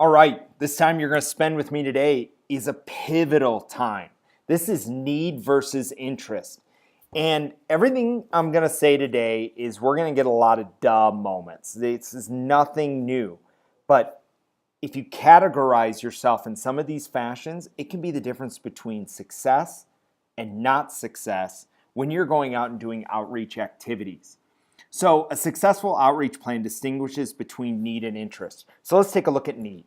All right, this time you're going to spend with me today is a pivotal time. This is need versus interest. And everything I'm going to say today is we're going to get a lot of duh moments. This is nothing new. But if you categorize yourself in some of these fashions, it can be the difference between success and not success when you're going out and doing outreach activities. So a successful outreach plan distinguishes between need and interest. So let's take a look at need.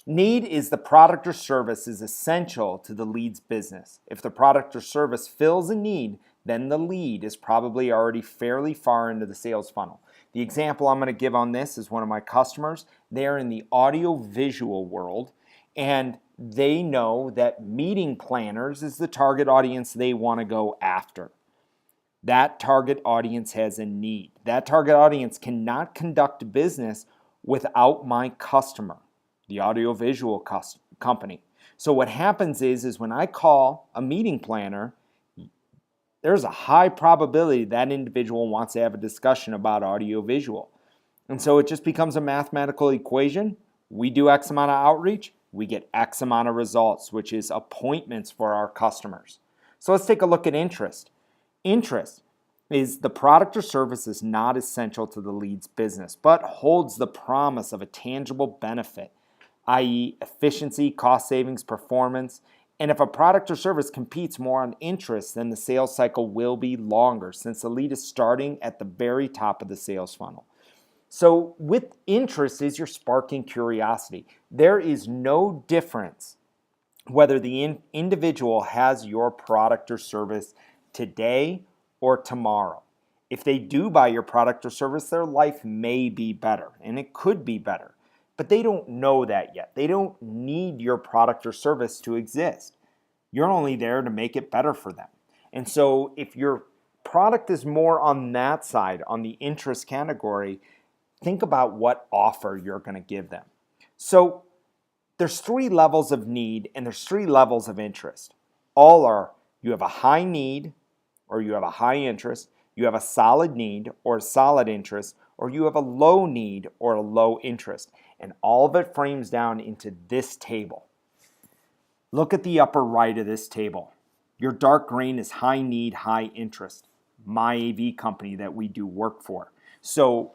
Need is the product or service is essential to the lead's business. If the product or service fills a need, then the lead is probably already fairly far into the sales funnel. The example I'm going to give on this is one of my customers. They're in the audio-visual world, and they know that meeting planners is the target audience they want to go after. That target audience has a need. That target audience cannot conduct business without my customer, the audiovisual company. So what happens is when I call a meeting planner, there's a high probability that individual wants to have a discussion about audiovisual. And so it just becomes a mathematical equation. We do X amount of outreach, we get X amount of results, which is appointments for our customers. So let's take a look at interest. Interest is the product or service is not essential to the lead's business, but holds the promise of a tangible benefit, i.e. efficiency, cost savings, performance. And if a product or service competes more on interest, then the sales cycle will be longer since the lead is starting at the very top of the sales funnel. So with interest is you're sparking curiosity. There is no difference whether the individual has your product or service today or tomorrow. If they do buy your product or service, their life may be better, and it could be better. But they don't know that yet. They don't need your product or service to exist. You're only there to make it better for them. And so if your product is more on that side, on the interest category, think about what offer you're going to give them. So there's 3 levels of need and there's 3 levels of interest. All are you have a high need or you have a high interest, you have a solid need or a solid interest, or you have a low need or a low interest. And all of it frames down into this table. Look at the upper right of this table. Your dark green is high need, high interest. My AV company that we do work for. So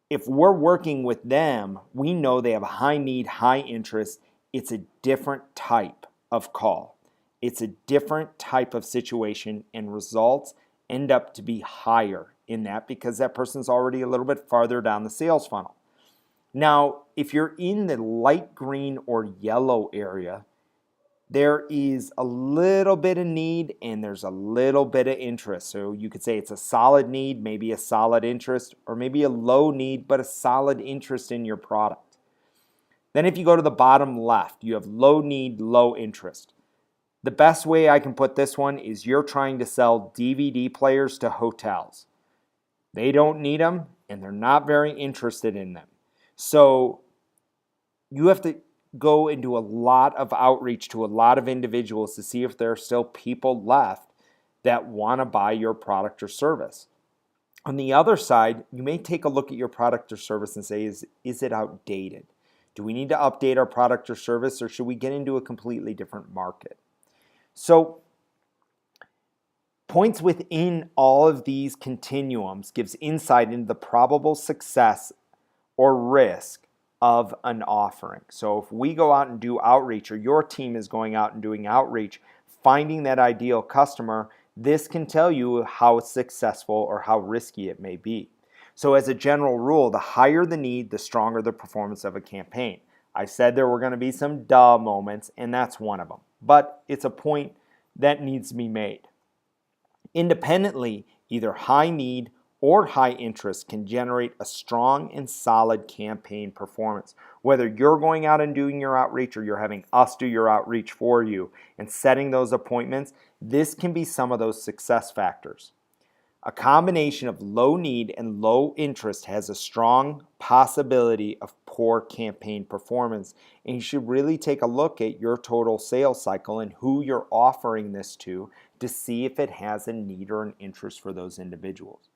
if we're working with them, we know they have a high need, high interest. It's a different type of call. It's a different type of situation, and results end up to be higher in that because that person's already a little bit farther down the sales funnel. Now, if you're in the light green or yellow area, there is a little bit of need and there's a little bit of interest. So you could say it's a solid need, maybe a solid interest, or maybe a low need but a solid interest in your product. Then if you go to the bottom left, you have low need, low interest. The best way I can put this one is you're trying to sell DVD players to hotels. They don't need them and they're not very interested in them. So you have to go and do a lot of outreach to a lot of individuals to see if there are still people left that want to buy your product or service. On the other side, you may take a look at your product or service and say, is it outdated? Do we need to update our product or service, or should we get into a completely different market? So points within all of these continuums gives insight into the probable success or risk of an offering. So if we go out and do outreach, or your team is going out and doing outreach, finding that ideal customer, this can tell you how successful or how risky it may be. So as a general rule, the higher the need, the stronger the performance of a campaign. I said there were going to be some duh moments, and that's one of them. But it's a point that needs to be made. Independently, either high need or high interest can generate a strong and solid campaign performance. Whether you're going out and doing your outreach or you're having us do your outreach for you and setting those appointments, this can be some of those success factors. A combination of low need and low interest has a strong possibility of poor campaign performance, and you should really take a look at your total sales cycle and who you're offering this to see if it has a need or an interest for those individuals.